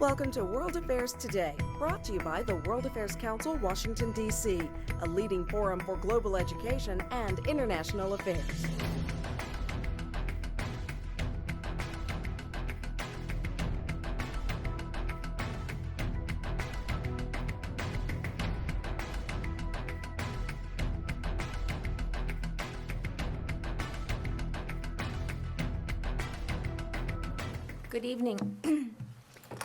Welcome to World Affairs Today, brought to you by the World Affairs Council, Washington, D.C., a leading forum for global education and international affairs. Good evening,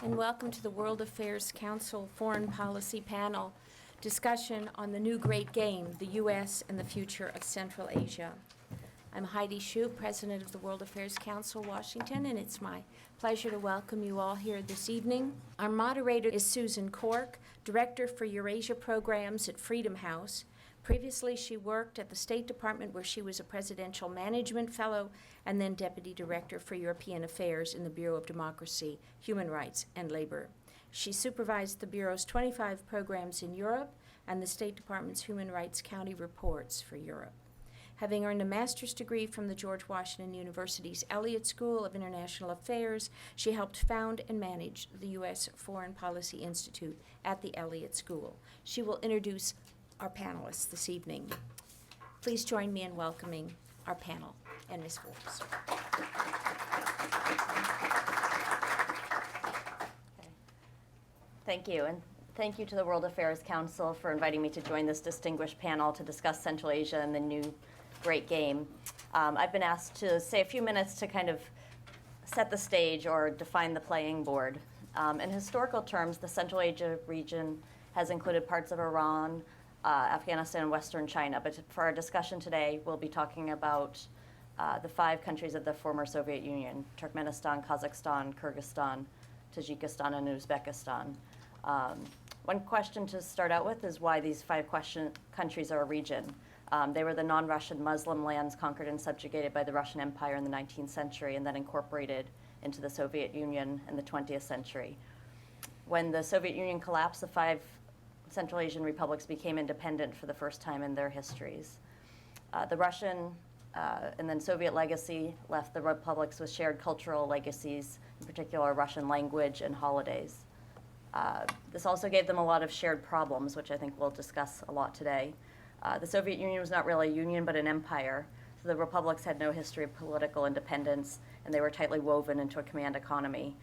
and welcome to the World Affairs Council Foreign Policy Panel discussion on the new great game, the U.S. and the future of Central Asia. I'm Heidi Shue, President of the World Affairs Council, Washington, and it's my pleasure to welcome you all here this evening. Our moderator is Susan Corke, Director for Eurasia Programs at Freedom House. Previously, she worked at the State Department, where she was a Presidential Management Fellow and then Deputy Director for European Affairs in the Bureau of Democracy, Human Rights, and Labor. She supervised the Bureau's 25 programs in Europe and the State Department's Human Rights County Reports for Europe. Having earned a master's degree from the George Washington University's Elliott School of International Affairs, she helped found and manage the U.S. Foreign Policy Institute at the Elliott School. She will introduce our panelists this evening. Please join me in welcoming our panel and Ms. Forbes. Thank you, and thank you to the World Affairs Council for inviting me to join this distinguished panel to discuss Central Asia and the new great game. I've been asked to say a few minutes to kind of set the stage or define the playing board. In historical terms, the Central Asia region has included parts of Iran, Afghanistan, and Western China. But for our discussion today, we'll be talking about the 5 countries of the former Soviet Union: Turkmenistan, Kazakhstan, Kyrgyzstan, Tajikistan, and Uzbekistan. One question to start out with is why these 5 countries are a region. They were the non-Russian Muslim lands conquered and subjugated by the Russian Empire in the 19th century and then incorporated into the Soviet Union in the 20th century. When the Soviet Union collapsed, the 5 Central Asian republics became independent for the first time in their histories. The Russian and then Soviet legacy left the republics with shared cultural legacies, in particular Russian language and holidays. This also gave them a lot of shared problems, which I think we'll discuss a lot today. The Soviet Union was not really a union, but an empire. So the republics had no history of political independence, and they were tightly woven into a command economy.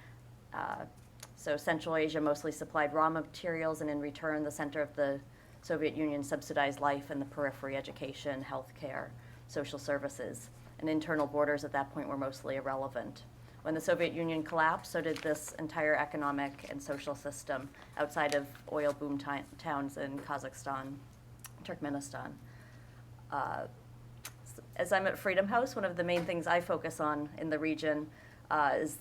So Central Asia mostly supplied raw materials, and in return, the center of the Soviet Union subsidized life in the periphery: education, healthcare, social services. And internal borders at that point were mostly irrelevant. When the Soviet Union collapsed, so did this entire economic and social system outside of oil boom towns in Kazakhstan, Turkmenistan. As I'm at Freedom House, one of the main things I focus on in the region is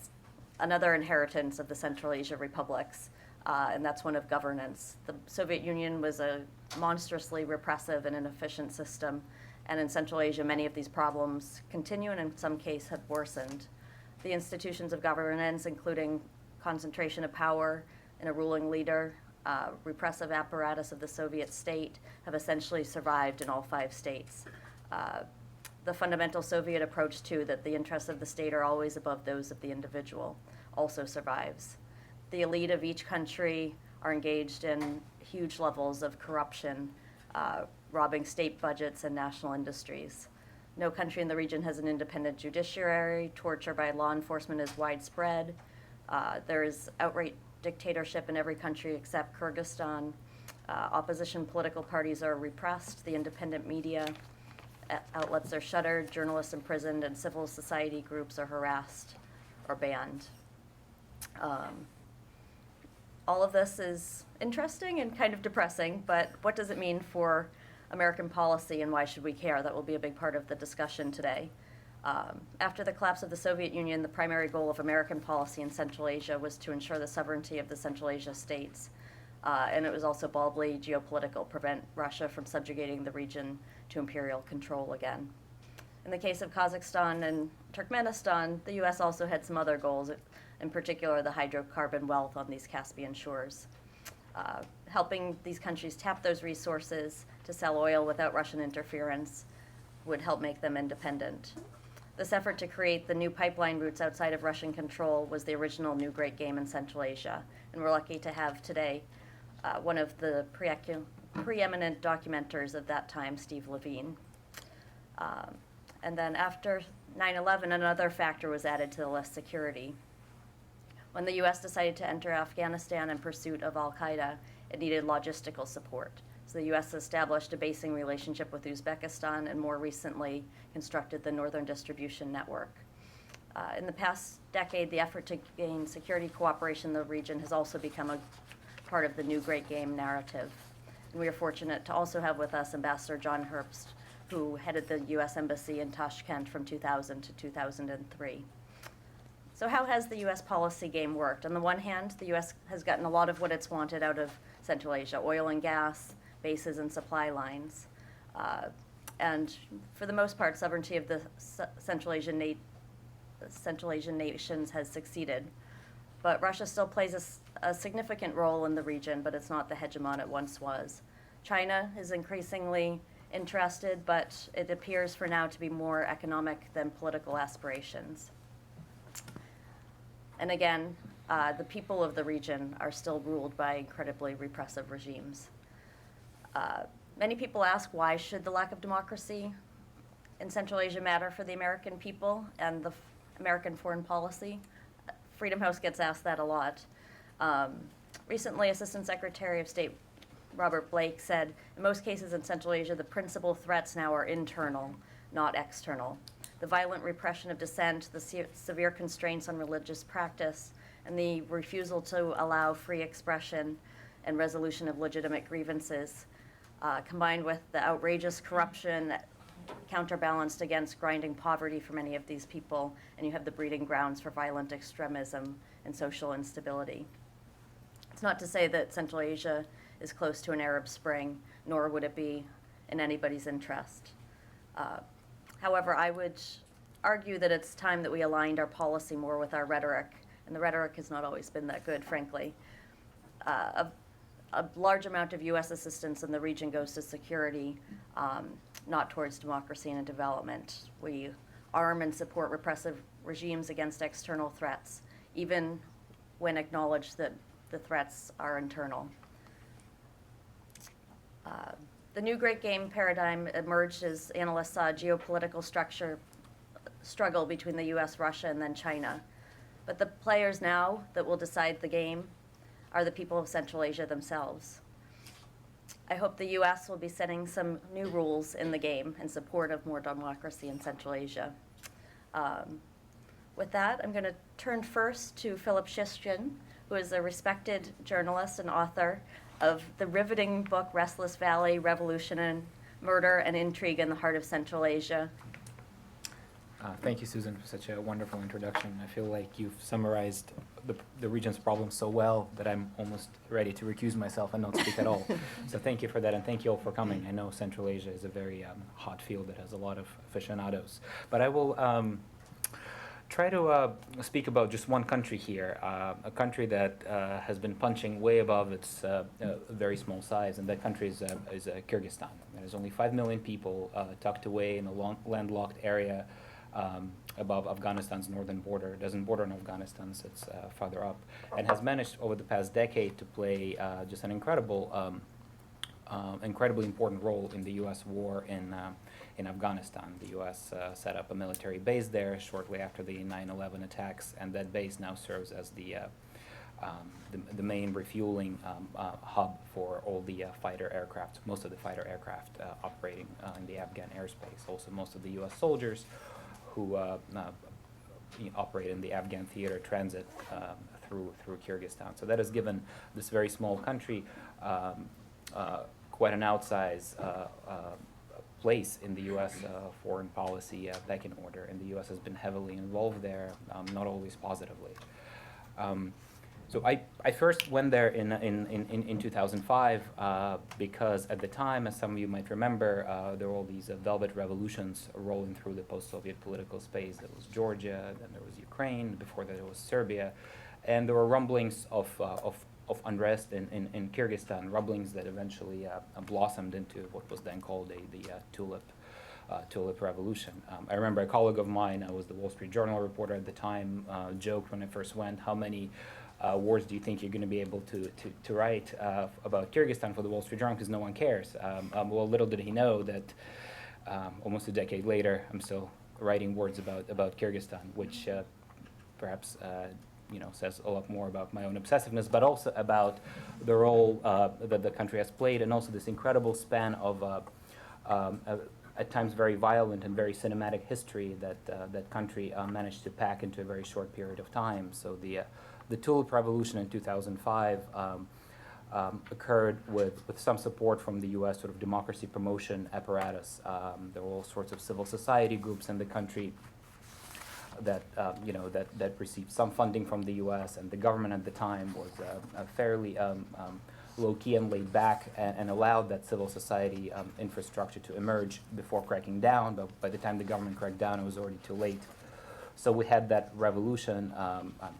another inheritance of the Central Asia republics, and that's one of governance. The Soviet Union was a monstrously repressive and inefficient system, and in Central Asia, many of these problems continue and in some cases have worsened. The institutions of governance, including concentration of power in a ruling leader, repressive apparatus of the Soviet state, have essentially survived in all 5 states. The fundamental Soviet approach to that the interests of the state are always above those of the individual also survives. The elite of each country are engaged in huge levels of corruption, robbing state budgets and national industries. No country in the region has an independent judiciary. Torture by law enforcement is widespread. There is outright dictatorship in every country except Kyrgyzstan. Opposition political parties are repressed. The independent media outlets are shuttered, journalists imprisoned, and civil society groups are harassed or banned. All of this is interesting and kind of depressing, but what does it mean for American policy, and why should we care? That will be a big part of the discussion today. After the collapse of the Soviet Union, the primary goal of American policy in Central Asia was to ensure the sovereignty of the Central Asia states. And it was also baldly geopolitical, prevent Russia from subjugating the region to imperial control again. In the case of Kazakhstan and Turkmenistan, the U.S. also had some other goals, in particular the hydrocarbon wealth on these Caspian shores. Helping these countries tap those resources to sell oil without Russian interference would help make them independent. This effort to create the new pipeline routes outside of Russian control was the original new great game in Central Asia. And we're lucky to have today one of the preeminent documenters of that time, Steve LeVine. And then after 9/11, another factor was added to the list: security. When the U.S. decided to enter Afghanistan in pursuit of al-Qaeda, it needed logistical support. So the U.S. established a basing relationship with Uzbekistan and more recently constructed the Northern Distribution Network. In the past decade, the effort to gain security cooperation in the region has also become a part of the new great game narrative. And we are fortunate to also have with us Ambassador John Herbst, who headed the U.S. Embassy in Tashkent from 2000 to 2003. So how has the U.S. policy game worked? On the one hand, the U.S. has gotten a lot of what it's wanted out of Central Asia: oil and gas, bases and supply lines. And for the most part, sovereignty of the Central Asian nations has succeeded. But Russia still plays a significant role in the region, but it's not the hegemon it once was. China is increasingly interested, but it appears for now to be more economic than political aspirations. And again, the people of the region are still ruled by incredibly repressive regimes. Many people ask, why should the lack of democracy in Central Asia matter for the American people and the American foreign policy? Freedom House gets asked that a lot. Recently, Assistant Secretary of State Robert Blake said, in most cases in Central Asia, the principal threats now are internal, not external. The violent repression of dissent, the severe constraints on religious practice, and the refusal to allow free expression and resolution of legitimate grievances, combined with the outrageous corruption counterbalanced against grinding poverty for many of these people, and you have the breeding grounds for violent extremism and social instability. It's not to say that Central Asia is close to an Arab Spring, nor would it be in anybody's interest. However, I would argue that it's time that we aligned our policy more with our rhetoric, and the rhetoric has not always been that good, frankly. A large amount of U.S. assistance in the region goes to security, not towards democracy and development. We arm and support repressive regimes against external threats, even when acknowledged that the threats are internal. The new great game paradigm emerged as analysts saw a geopolitical struggle between the U.S., Russia, and then China. But the players now that will decide the game are the people of Central Asia themselves. I hope the U.S. will be setting some new rules in the game in support of more democracy in Central Asia. With that, I'm going to turn first to Philip Shishkin, who is a respected journalist and author of the riveting book Restless Valley, Revolution and Murder and Intrigue in the Heart of Central Asia. Thank you, Susan, for such a wonderful introduction. I feel like you've summarized the region's problems so well that I'm almost ready to recuse myself and not speak at all. So thank you for that, and thank you all for coming. I know Central Asia is a very hot field that has a lot of aficionados. But I will try to speak about just one country here, a country that has been punching way above its very small size, and that country is Kyrgyzstan. There's only 5 million people tucked away in a landlocked area above Afghanistan's northern border. It doesn't border on Afghanistan, so it's farther up, and has managed over the past decade to play just an incredibly important role in the U.S. war in Afghanistan. The U.S. set up a military base there shortly after the 9/11 attacks, and that base now serves as the main refueling hub for all the fighter aircraft, most of the fighter aircraft operating in the Afghan airspace. Also, most of the U.S. soldiers who operate in the Afghan theater transit through Kyrgyzstan. So that has given this very small country quite an outsized place in the U.S. Foreign policy pecking order, and the U.S. has been heavily involved there, not always positively. So I first went there in 2005 because at the time, as some of you might remember, there were all these velvet revolutions rolling through the post-Soviet political space. There was Georgia, then there was Ukraine, before that it was Serbia, and there were rumblings of unrest in Kyrgyzstan, rumblings that eventually blossomed into what was then called the tulip tulip revolution. I remember a colleague of mine, I was the Wall Street Journal reporter at the time, joked when I first went, how many words do you think you're going to be able to write about Kyrgyzstan for the Wall Street Journal, because no one cares. Well, little did he know that almost a decade later, I'm still writing words about Kyrgyzstan, which perhaps says a lot more about my own obsessiveness, but also about the role that the country has played, and also this incredible span of at times very violent and very cinematic history that that country managed to pack into a very short period of time. So the tulip revolution in 2005 occurred with some support from the U.S. sort of democracy promotion apparatus. There were all sorts of civil society groups in the country that that received some funding from the U.S. and the government at the time was fairly low-key and laid back and allowed that civil society infrastructure to emerge before cracking down. But by the time the government cracked down, it was already too late. So we had that revolution.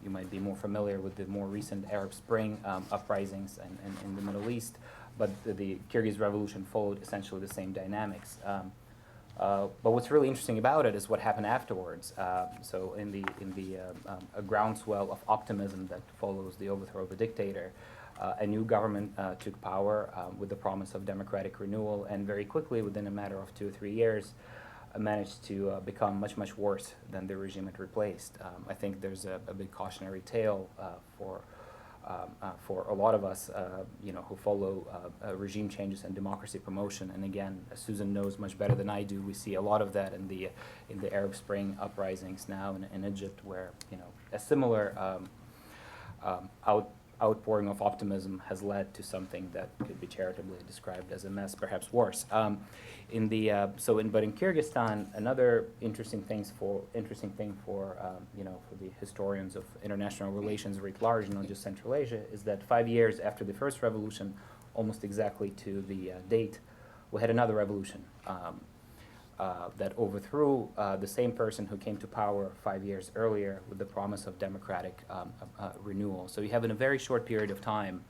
You might be more familiar with the more recent Arab Spring uprisings in the Middle East, but the Kyrgyz Revolution followed essentially the same dynamics. But what's really interesting about it is what happened afterwards. So in the a groundswell of optimism that follows the overthrow of a dictator, a new government took power with the promise of democratic renewal, and very quickly, within a matter of 2 or 3 years, managed to become much, much worse than the regime it replaced. I think there's a big cautionary tale for a lot of us, who follow regime changes and democracy promotion. And again, as Susan knows much better than I do, we see a lot of that in the Arab Spring uprisings now in Egypt, where a similar outpouring of optimism has led to something that could be charitably described as a mess, perhaps worse. But in Kyrgyzstan, another interesting thing for the historians of international relations writ large, not just Central Asia, is that 5 years after the first revolution, almost exactly to the date, we had another revolution that overthrew the same person who came to power 5 years earlier with the promise of democratic renewal. So you have in a very short period of time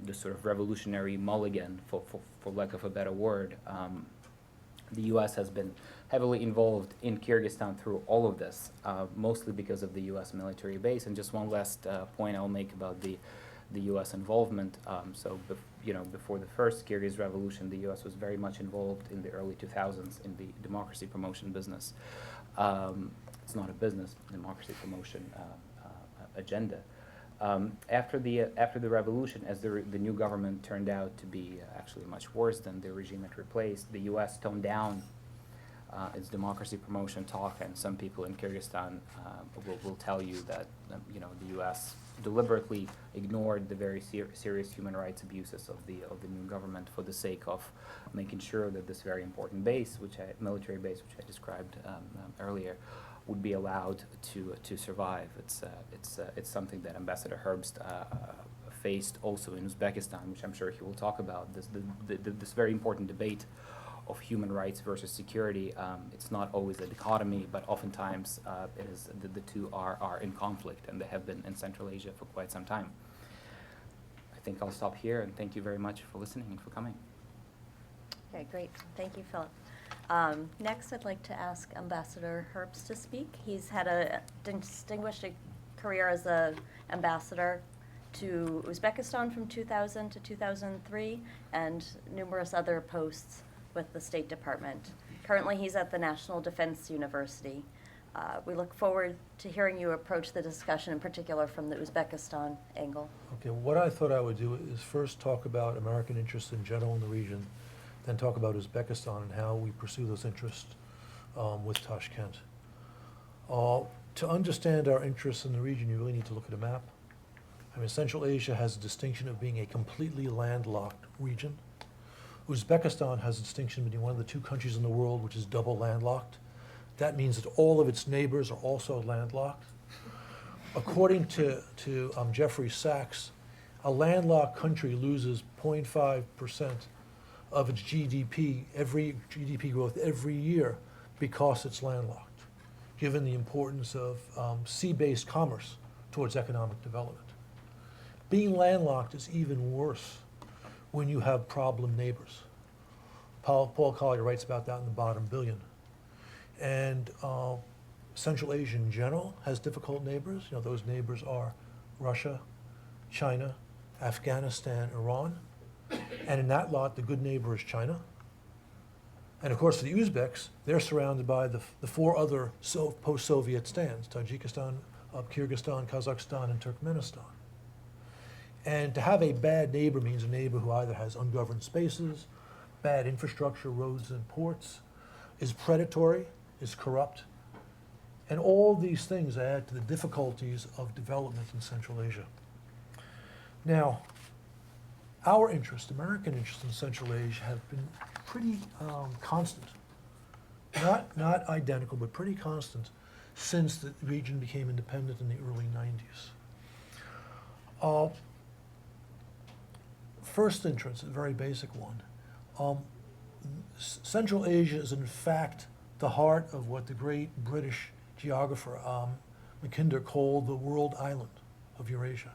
this sort of revolutionary mulligan, for lack of a better word. The U.S. has been heavily involved in Kyrgyzstan through all of this, mostly because of the U.S. military base. And just one last point I'll make about the U.S. involvement. Before the first Kyrgyz Revolution, the U.S. was very much involved in the early 2000s in the democracy promotion business. It's not a business, democracy promotion agenda. After the revolution, as the new government turned out to be actually much worse than the regime it replaced, the U.S. toned down its democracy promotion talk, and some people in Kyrgyzstan will tell you that the U.S. deliberately ignored the very serious human rights abuses of the new government for the sake of making sure that this very important base, military base, which I described earlier, would be allowed to survive. It's something that Ambassador Herbst faced also in Uzbekistan, which I'm sure he will talk about. This very important debate of human rights versus security. It's not always a dichotomy, but oftentimes it is the two are in conflict, and they have been in Central Asia for quite some time. I think I'll stop here, and thank you very much for listening and for coming. Okay, great. Thank you, Philip. Next, I'd like to ask Ambassador Herbst to speak. He's had a distinguished career as an ambassador to Uzbekistan from 2000 to 2003, and numerous other posts with the State Department. Currently, he's at the National Defense University. We look forward to hearing you approach the discussion, in particular from the Uzbekistan angle. Okay, what I thought I would do is first talk about American interests in general in the region, then talk about Uzbekistan and how we pursue those interests with Tashkent. To understand our interests in the region, you really need to look at a map. I mean, Central Asia has a distinction of being a completely landlocked region. Uzbekistan has a distinction between one of the two countries in the world which is double landlocked. That means that all of its neighbors are also landlocked. According to Jeffrey Sachs, a landlocked country loses 0.5% of its GDP growth every year because it's landlocked, given the importance of sea-based commerce towards economic development. Being landlocked is even worse when you have problem neighbors. Paul Collier writes about that in the bottom billion. And Central Asia in general has difficult neighbors. You know, those neighbors are Russia, China, Afghanistan, Iran. And in that lot, the good neighbor is China. And of course, for the Uzbeks, they're surrounded by the four other post-Soviet stands: Tajikistan, Kyrgyzstan, Kazakhstan, and Turkmenistan. And to have a bad neighbor means a neighbor who either has ungoverned spaces, bad infrastructure, roads and ports, is predatory, is corrupt. And all these things add to the difficulties of development in Central Asia. Now, our interest, American interest in Central Asia, have been pretty constant. Not identical, but pretty constant since the region became independent in the early 90s. First interest, a very basic one. Central Asia is in fact the heart of what the great British geographer Mackinder called the world island of Eurasia.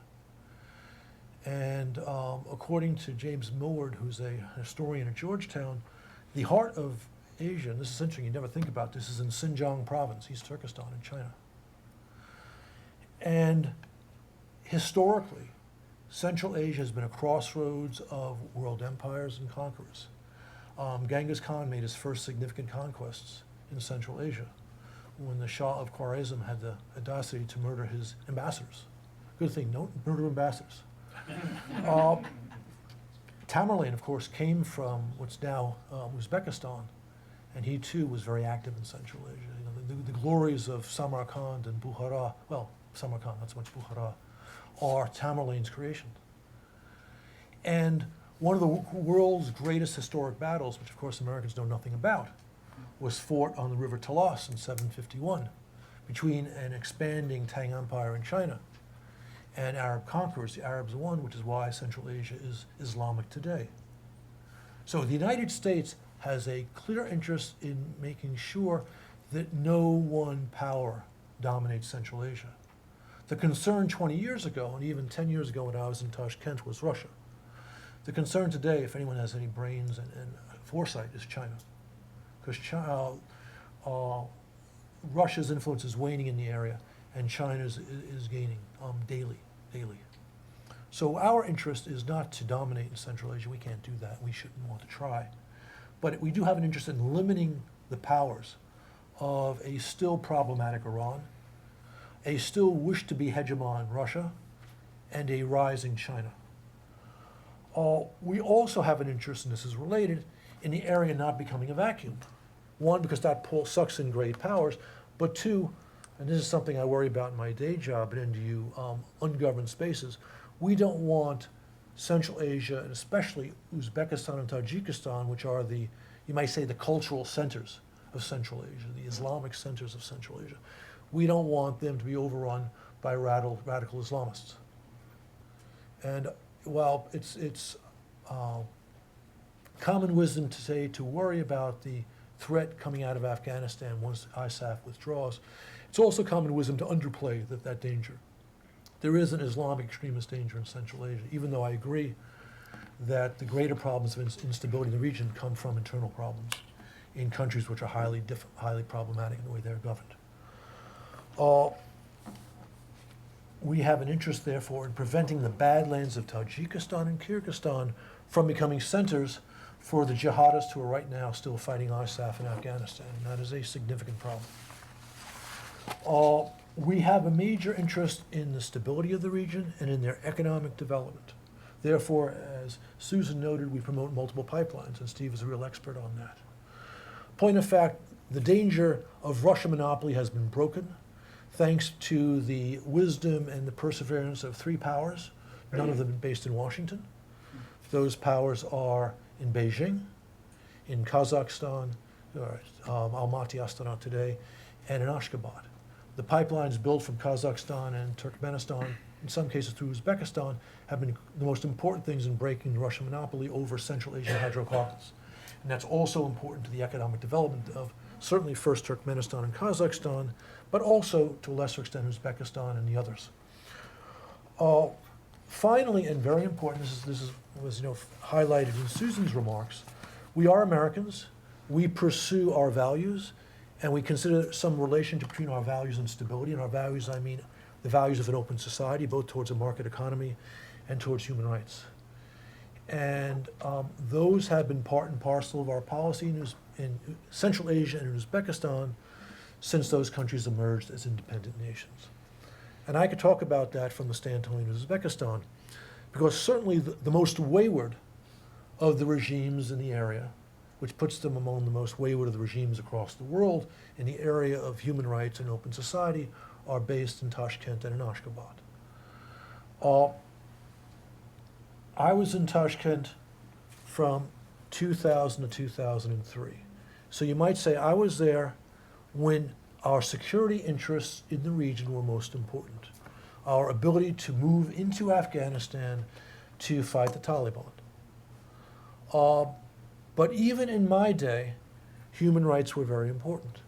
And according to James Millward, who's a historian at Georgetown, the heart of Asia, and this is interesting, you never think about this, is in Xinjiang province, East Turkestan in China. And historically, Central Asia has been a crossroads of world empires and conquerors. Genghis Khan made his first significant conquests in Central Asia when the Shah of Khwarezm had the audacity to murder his ambassadors. Good thing, don't murder ambassadors. Tamerlane, of course, came from what's now Uzbekistan, and he too was very active in Central Asia. You know, the glories of Samarkand and Bukhara, well, Samarkand, not so much Bukhara, are Tamerlane's creation. And one of the world's greatest historic battles, which of course Americans know nothing about, was fought on the River Talas in 751 between an expanding Tang Empire in China and Arab conquerors. The Arabs won, which is why Central Asia is Islamic today. So the United States has a clear interest in making sure that no one power dominates Central Asia. The concern 20 years ago, and even 10 years ago when I was in Tashkent, was Russia. The concern today, if anyone has any brains and foresight, is China. Because Russia's influence is waning in the area, and China's is gaining daily. So our interest is not to dominate in Central Asia. We can't do that. We shouldn't want to try. But we do have an interest in limiting the powers of a still problematic Iran, a still wish-to-be hegemon Russia, and a rising China. We also have an interest, and this is related, in the area not becoming a vacuum. One, because that sucks in great powers, but two, and this is something I worry about in my day job at NDU, ungoverned spaces. We don't want Central Asia, and especially Uzbekistan and Tajikistan, which are the, you might say, the cultural centers of Central Asia, the Islamic centers of Central Asia. We don't want them to be overrun by radical Islamists. And while it's common wisdom to say to worry about the threat coming out of Afghanistan once ISAF withdraws, it's also common wisdom to underplay that danger. There is an Islamic extremist danger in Central Asia, even though I agree that the greater problems of instability in the region come from internal problems in countries which are highly problematic in the way they're governed. We have an interest, therefore, in preventing the badlands of Tajikistan and Kyrgyzstan from becoming centers for the jihadists who are right now still fighting ISAF in Afghanistan, and that is a significant problem. We have a major interest in the stability of the region and in their economic development. Therefore, as Susan noted, we promote multiple pipelines, and Steve is a real expert on that. Point of fact, the danger of Russian monopoly has been broken thanks to the wisdom and the perseverance of three powers, none of them based in Washington. Those powers are in Beijing, in Kazakhstan, Almaty, Astana today, and in Ashgabat. The pipelines built from Kazakhstan and Turkmenistan, in some cases through Uzbekistan, have been the most important things in breaking the Russian monopoly over Central Asian hydrocarbons. And that's also important to the economic development of certainly first Turkmenistan and Kazakhstan, but also to a lesser extent Uzbekistan and the others. Finally, and very important, this was highlighted in Susan's remarks, we are Americans, we pursue our values, and we consider some relationship between our values and stability. And our values, I mean the values of an open society, both towards a market economy and towards human rights. And those have been part and parcel of our policy in Central Asia and in Uzbekistan since those countries emerged as independent nations. And I could talk about that from the standpoint of Uzbekistan, because certainly the most wayward of the regimes in the area, which puts them among the most wayward of the regimes across the world in the area of human rights and open society, are based in Tashkent and in Ashgabat. I was in Tashkent from 2000 to 2003. So you might say I was there when our security interests in the region were most important. Our ability to move into Afghanistan to fight the Taliban. But even in my day, human rights were very important.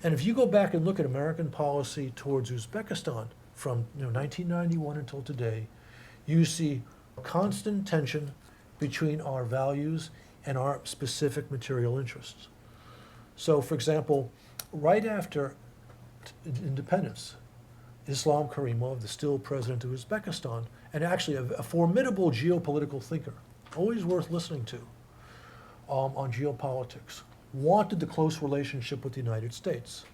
And if you go back and look at American policy towards Uzbekistan from 1991 until today, you see constant tension between our values and our specific material interests. So, for example, right after independence, Islam Karimov, the still president of Uzbekistan, and actually a formidable geopolitical thinker, always worth listening to on geopolitics, wanted the close relationship with the United States.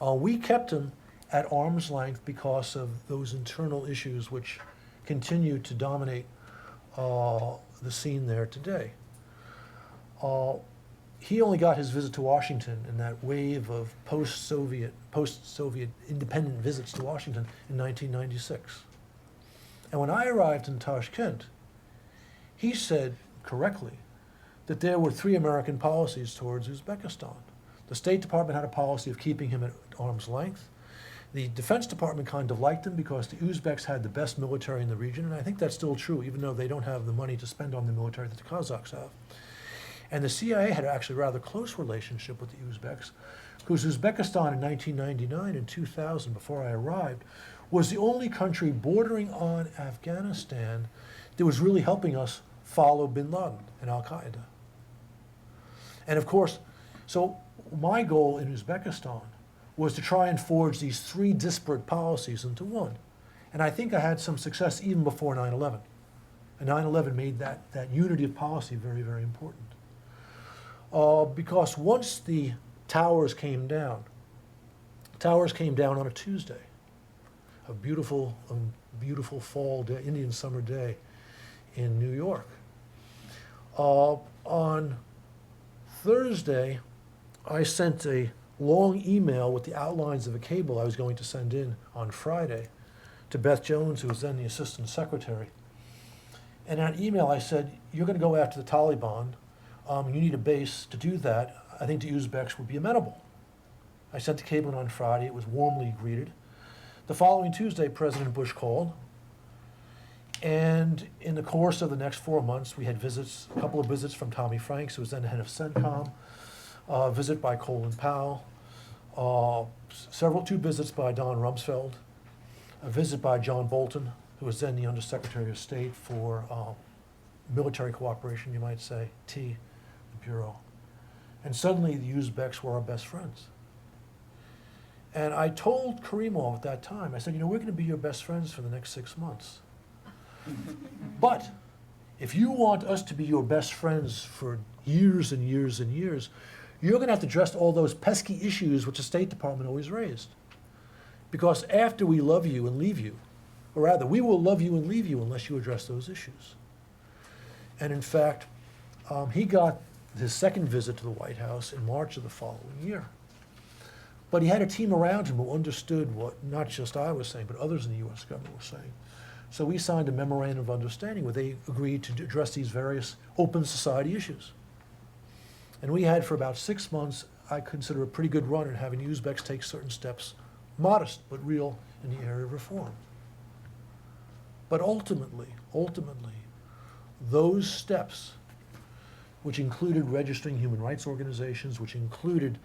We kept him at arm's length because of those internal issues which continue to dominate the scene there today. He only got his visit to Washington in that wave of post-Soviet independent visits to Washington in 1996. And when I arrived in Tashkent, he said correctly that there were 3 American policies towards Uzbekistan. The State Department had a policy of keeping him at arm's length. The Defense Department kind of liked him because the Uzbeks had the best military in the region, and I think that's still true, even though they don't have the money to spend on the military that the Kazakhs have. And the CIA had actually a rather close relationship with the Uzbeks, because Uzbekistan in 1999 and 2000, before I arrived, was the only country bordering on Afghanistan that was really helping us follow bin Laden and al-Qaeda. And of course, so my goal in Uzbekistan was to try and forge these 3 disparate policies into one. And I think I had some success even before 9/11. And 9/11 made that unity of policy very, very important. Because once the towers came down on a Tuesday, a beautiful fall day, Indian summer day in New York. On Thursday, I sent a long email with the outlines of a cable I was going to send in on Friday to Beth Jones, who was then the assistant secretary. And in that email I said, you're going to go after the Taliban. You need a base to do that. I think the Uzbeks would be amenable. I sent the cable in on Friday. It was warmly greeted. The following Tuesday, President Bush called. And in the course of the next 4 months, we had visits, a couple of visits from Tommy Franks, who was then the head of CENTCOM, a visit by Colin Powell, 2 visits by Don Rumsfeld, a visit by John Bolton, who was then the Undersecretary of State for military cooperation, you might say, the Bureau. And suddenly the Uzbeks were our best friends. And I told Karimov at that time, I said, we're going to be your best friends for the next 6 months. But if you want us to be your best friends for years and years and years, you're going to have to address all those pesky issues which the State Department always raised. Because after we love you and leave you, or rather, we will love you and leave you unless you address those issues. And in fact, he got his second visit to the White House in March of the following year. But he had a team around him who understood what not just I was saying, but others in the U.S. government were saying. So we signed a memorandum of understanding where they agreed to address these various open society issues. And we had for about 6 months, I consider a pretty good run in having the Uzbeks take certain steps, modest but real, in the area of reform. But ultimately, those steps, which included registering human rights organizations, which included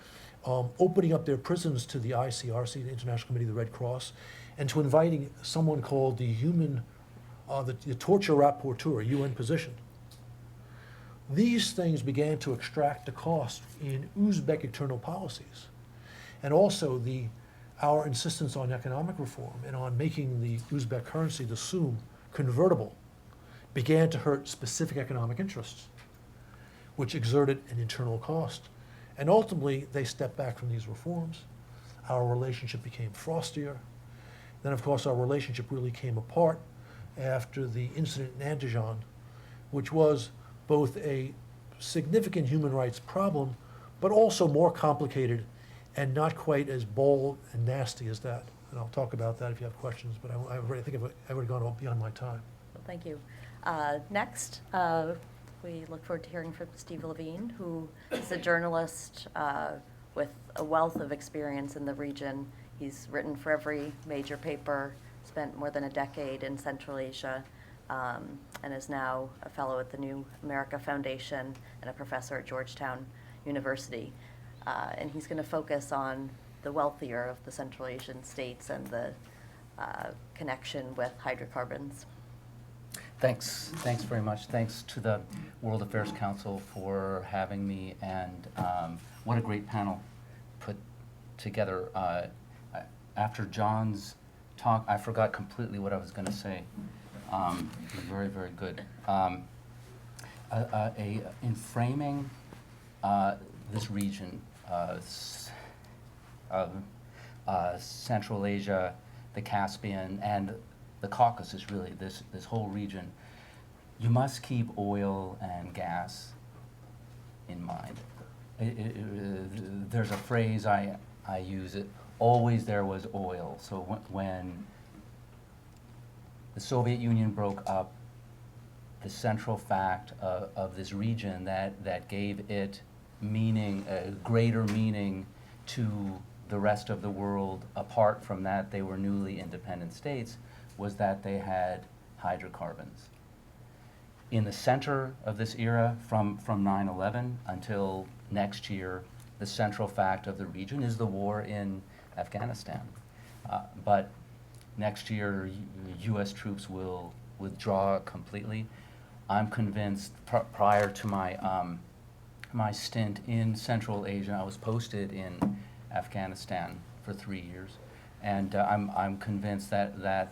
opening up their prisons to the ICRC, the International Committee of the Red Cross, and to inviting someone called the Torture Rapporteur, a UN position. These things began to extract the cost in Uzbek internal policies. And also our insistence on economic reform and on making the Uzbek currency, the sum, convertible, began to hurt specific economic interests, which exerted an internal cost. And ultimately, they stepped back from these reforms. Our relationship became frostier. Then, of course, our relationship really came apart after the incident in Andijan, which was both a significant human rights problem, but also more complicated and not quite as bold and nasty as that. And I'll talk about that if you have questions, but I think I've already gone beyond my time. Well, thank you. Next, we look forward to hearing from Steve LeVine, who is a journalist with a wealth of experience in the region. He's written for every major paper, spent more than a decade in Central Asia, and is now a fellow at the New America Foundation and a professor at Georgetown University. And he's going to focus on the wealthier of the Central Asian states and the connection with hydrocarbons. Thanks very much. Thanks to the World Affairs Council for having me, and what a great panel put together. After John's talk, I forgot completely what I was going to say. It was very, very good. In framing this region, Central Asia, the Caspian, and the Caucasus, really, this whole region, you must keep oil and gas in mind. There's a phrase I use, always there was oil. So when the Soviet Union broke up, the central fact of this region that gave it meaning, greater meaning to the rest of the world, apart from that they were newly independent states, was that they had hydrocarbons. In the center of this era, from 9/11 until next year, the central fact of the region is the war in Afghanistan. But next year, U.S. troops will withdraw completely. I'm convinced, prior to my stint in Central Asia, I was posted in Afghanistan for 3 years, and I'm convinced that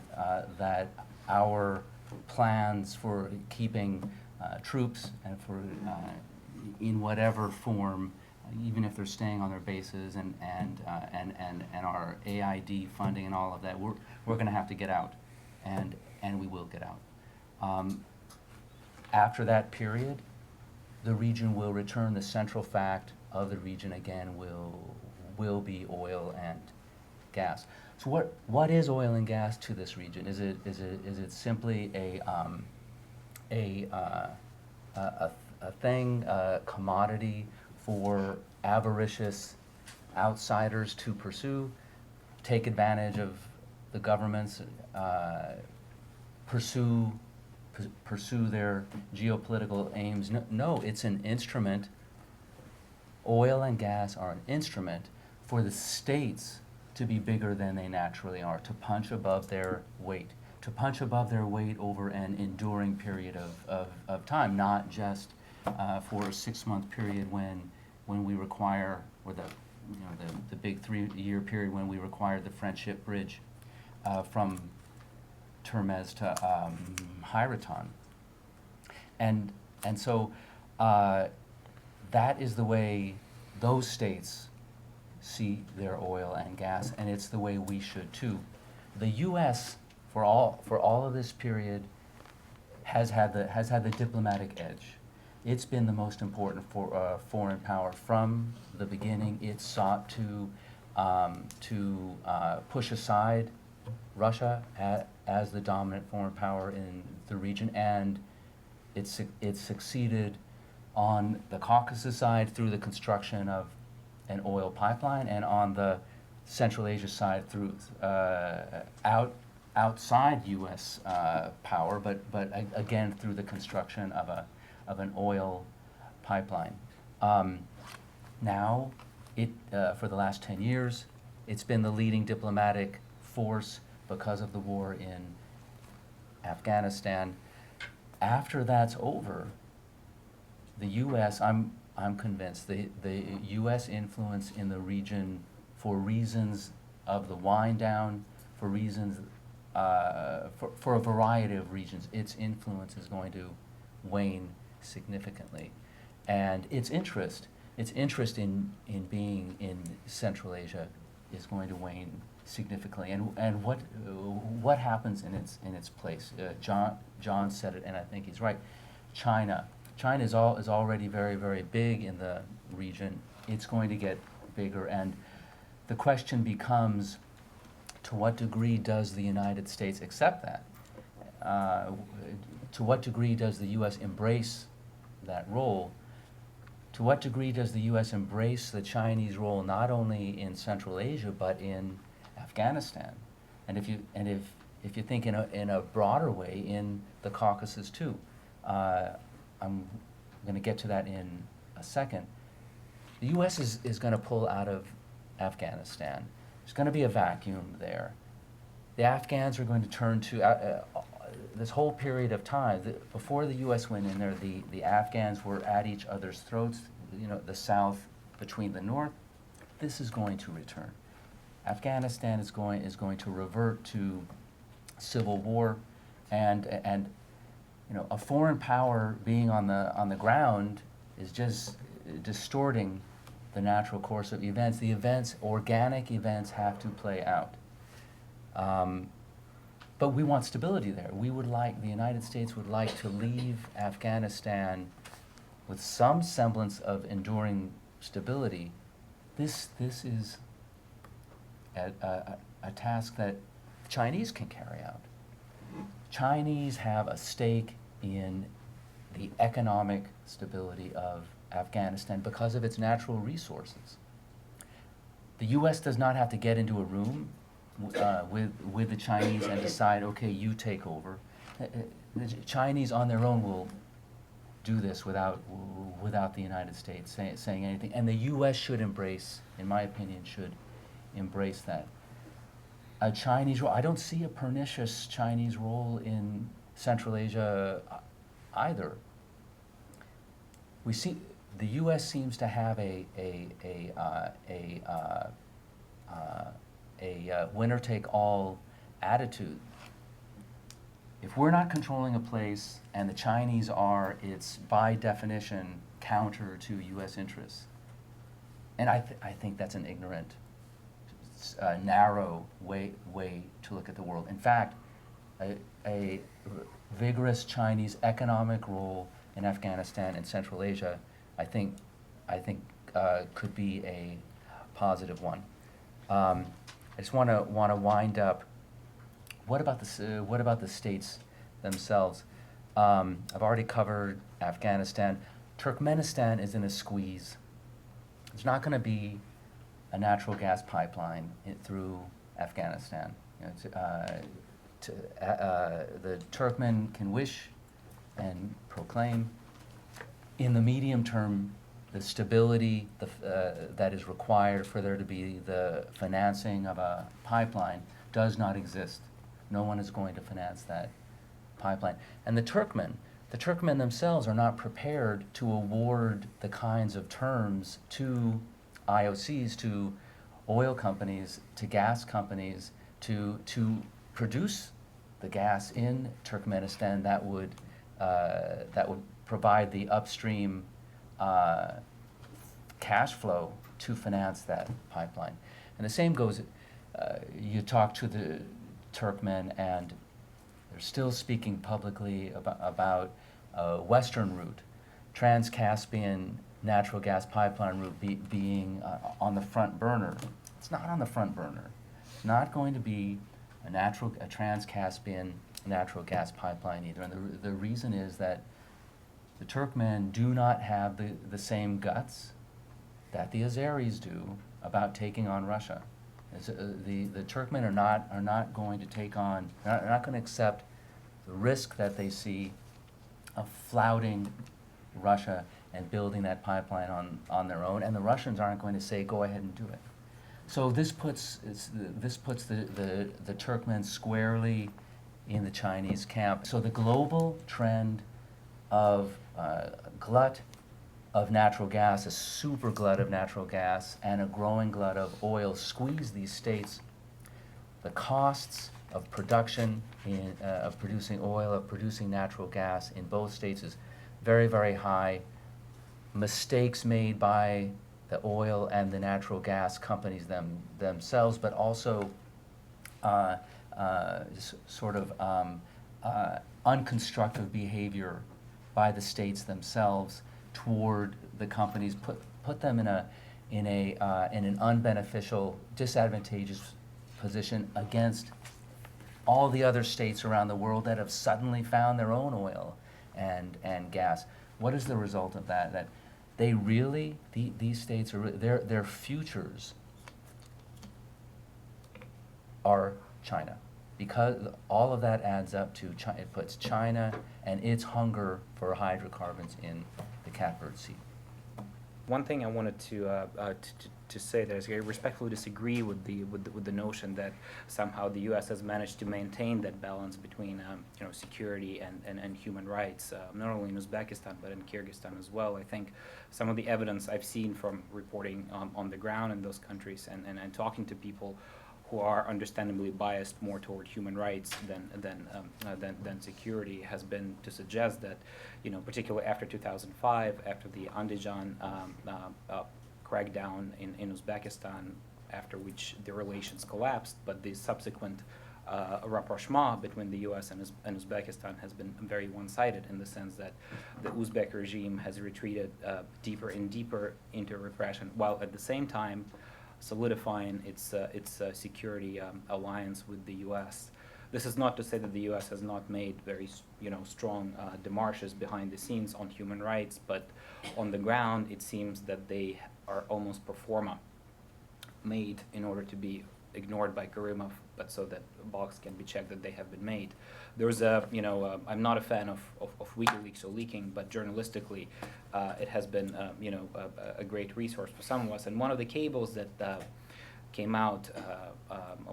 our plans for keeping troops and for in whatever form, even if they're staying on their bases, and our AID funding and all of that, we're going to have to get out, and we will get out. After that period, the region will return. The central fact of the region again will be oil and gas. So what is oil and gas to this region? Is it simply a thing, a commodity for avaricious outsiders to pursue, take advantage of the governments, pursue their geopolitical aims? No, it's an instrument. Oil and gas are an instrument for the states to be bigger than they naturally are, to punch above their weight, over an enduring period of time, not just for a 6-month period when we require, or the big 3-year period when we required the Friendship Bridge from Termez to Hyraton. And so that is the way those states see their oil and gas, and it's the way we should too. The U.S. for all of this period has had the diplomatic edge. It's been the most important foreign power from the beginning. It sought to push aside Russia as the dominant foreign power in the region, and it succeeded on the Caucasus side through the construction of an oil pipeline, and on the Central Asia side through outside U.S. power, but again through the construction of an oil pipeline. Now, for the last 10 years, it's been the leading diplomatic force because of the war in Afghanistan. After that's over, the U.S., I'm convinced, the U.S. influence in the region for reasons of the wind down, for reasons, for a variety of reasons, its influence is going to wane significantly. And its interest in being in Central Asia is going to wane significantly. And what happens in its place? John said it, and I think he's right. China is already very, very big in the region. It's going to get bigger, and the question becomes, to what degree does the United States accept that? To what degree does the U.S. embrace that role? To what degree does the U.S. embrace the Chinese role not only in Central Asia but in Afghanistan? And if you think in a broader way, in the Caucasus too. I'm going to get to that in a second. The U.S. is going to pull out of Afghanistan. There's going to be a vacuum there. The Afghans are going to turn to this whole period of time. Before the U.S. went in there, the Afghans were at each other's throats. You know, the South between the North. This is going to return. Afghanistan is going to revert to civil war, and you know, a foreign power being on the ground is just distorting the natural course of events. The events, organic events, have to play out. But we want stability there. The United States would like to leave Afghanistan with some semblance of enduring stability. This is a task that Chinese can carry out. Chinese have a stake in the economic stability of Afghanistan because of its natural resources. The U.S. does not have to get into a room with the Chinese and decide, okay, you take over. The Chinese on their own will do this without the United States saying anything. And the U.S. should embrace, in my opinion, that. A Chinese role, I don't see a pernicious Chinese role in Central Asia either. We see the U.S. seems to have a winner-take-all attitude. If we're not controlling a place and the Chinese are, it's by definition counter to U.S. interests. And I think that's an ignorant, narrow way to look at the world. In fact, a vigorous Chinese economic role in Afghanistan and Central Asia, I think could be a positive one. I just want to wind up. What about the states themselves? I've already covered Afghanistan. Turkmenistan is in a squeeze. There's not going to be a natural gas pipeline through Afghanistan. You know, the Turkmen can wish and proclaim. In the medium term, the stability that is required for there to be the financing of a pipeline does not exist. No one is going to finance that pipeline. And the Turkmen themselves are not prepared to award the kinds of terms to IOCs, to oil companies, to gas companies, to produce the gas in Turkmenistan that would provide the upstream cash flow to finance that pipeline. And the same goes, you talk to the Turkmen and they're still speaking publicly about a Western route, Trans-Caspian natural gas pipeline route being on the front burner. It's not on the front burner. It's not going to be a Trans-Caspian natural gas pipeline either. And the reason is that the Turkmen do not have the same guts that the Azeris do about taking on Russia. The Turkmen are not going to take on, are not going to accept the risk that they see of flouting Russia and building that pipeline on their own, and the Russians aren't going to say, go ahead and do it. So this puts the Turkmen squarely in the Chinese camp. So the global trend of glut of natural gas, a super glut of natural gas, and a growing glut of oil squeeze these states. The costs of production, of producing oil, of producing natural gas in both states is very, very high. Mistakes made by the oil and the natural gas companies themselves, but also unconstructive behavior by the states themselves toward the companies, put them in an unbeneficial, disadvantageous position against all the other states around the world that have suddenly found their own oil and gas. What is the result of that? That they really, these states, their futures are China. Because all of that adds up to China, it puts China and its hunger for hydrocarbons in the catbird seat. One thing I wanted to say that I respectfully disagree with the notion that somehow the U.S. has managed to maintain that balance between security and human rights, not only in Uzbekistan but in Kyrgyzstan as well. I think some of the evidence I've seen from reporting on the ground in those countries and talking to people who are understandably biased more toward human rights than security has been to suggest that, particularly after 2005, after the Andijan crackdown in Uzbekistan, after which the relations collapsed, but the subsequent rapprochement between the U.S. and Uzbekistan has been very one-sided in the sense that the Uzbek regime has retreated deeper and deeper into repression, while at the same time solidifying its security alliance with the U.S. This is not to say that the U.S. has not made very strong démarches behind the scenes on human rights, but on the ground it seems that they are almost pro forma made in order to be ignored by Karimov, but so that a box can be checked that they have been made. There's I'm not a fan of WikiLeaks or leaking, but journalistically, it has been, a great resource for some of us. And one of the cables that came out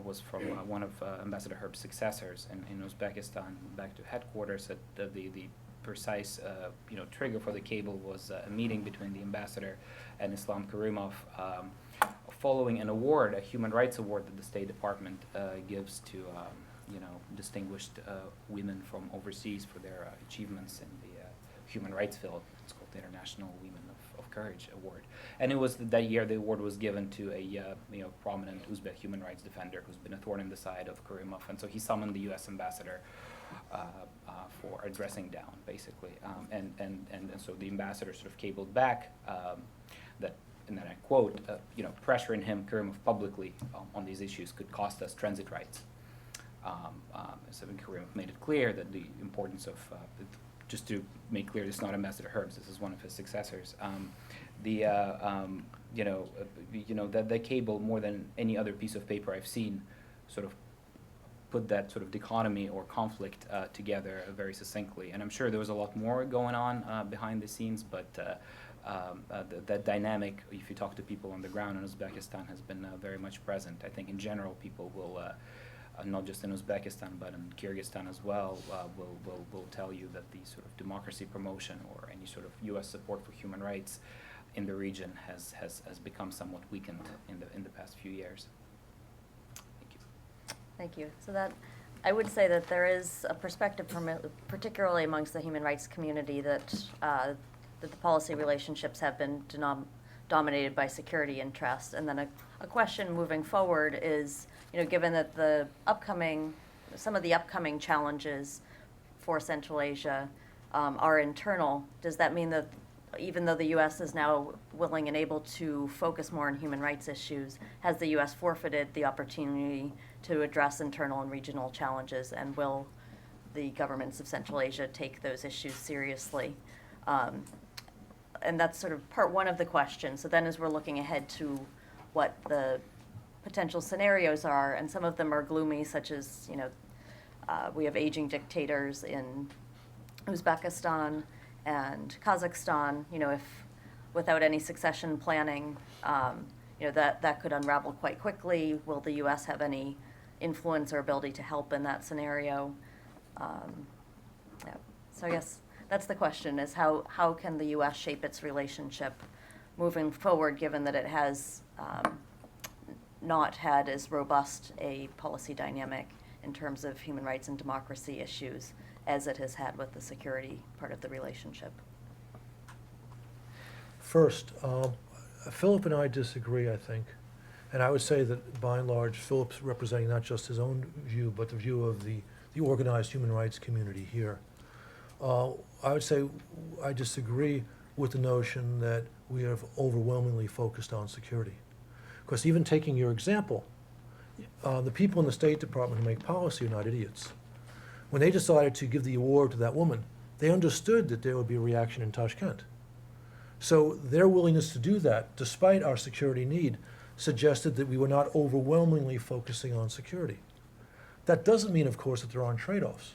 was from one of Ambassador Herbst's successors in Uzbekistan, back to headquarters. That the precise, trigger for the cable was a meeting between the ambassador and Islam Karimov, following an award, a human rights award that the State Department gives to, distinguished women from overseas for their achievements in the human rights field. It's called the International Women of Courage Award. And it was that year the award was given to a prominent Uzbek human rights defender who's been a thorn in the side of Karimov. And so he summoned the U.S. ambassador for a dressing down, basically. And so the ambassador sort of cabled back that, and then I quote, pressuring him, Karimov, publicly on these issues could cost us transit rights. So Karimov made it clear that the importance of, just to make clear, this is not Ambassador Herbst, this is one of his successors. That the cable, more than any other piece of paper I've seen, sort of put that sort of dichotomy or conflict together very succinctly. And I'm sure there was a lot more going on behind the scenes, but that dynamic, if you talk to people on the ground in Uzbekistan, has been very much present. I think in general people will, not just in Uzbekistan but in Kyrgyzstan as well, will tell you that the sort of democracy promotion or any sort of U.S. support for human rights in the region has become somewhat weakened in the past few years. Thank you. Thank you. So that, I would say that there is a perspective, particularly amongst the human rights community, that the policy relationships have been dominated by security interests. And then a question moving forward is, given that some of the upcoming challenges for Central Asia are internal, does that mean that even though the U.S. is now willing and able to focus more on human rights issues, has the U.S. forfeited the opportunity to address internal and regional challenges, and will the governments of Central Asia take those issues seriously? And that's sort of part one of the question. So then as we're looking ahead to what the potential scenarios are, and some of them are gloomy, such as, we have aging dictators in Uzbekistan and Kazakhstan, if without any succession planning, that could unravel quite quickly. Will the U.S. have any influence or ability to help in that scenario? So I guess That's the question, is how can the U.S. shape its relationship moving forward, given that it has not had as robust a policy dynamic in terms of human rights and democracy issues as it has had with the security part of the relationship? First, Philip and I disagree, I think. And I would say that by and large, Philip's representing not just his own view, but the view of the organized human rights community here. I would say I disagree with the notion that we have overwhelmingly focused on security. Because even taking your example, the people in the State Department who make policy are not idiots. When they decided to give the award to that woman, they understood that there would be a reaction in Tashkent. So their willingness to do that, despite our security need, suggested that we were not overwhelmingly focusing on security. That doesn't mean, of course, that there aren't trade-offs.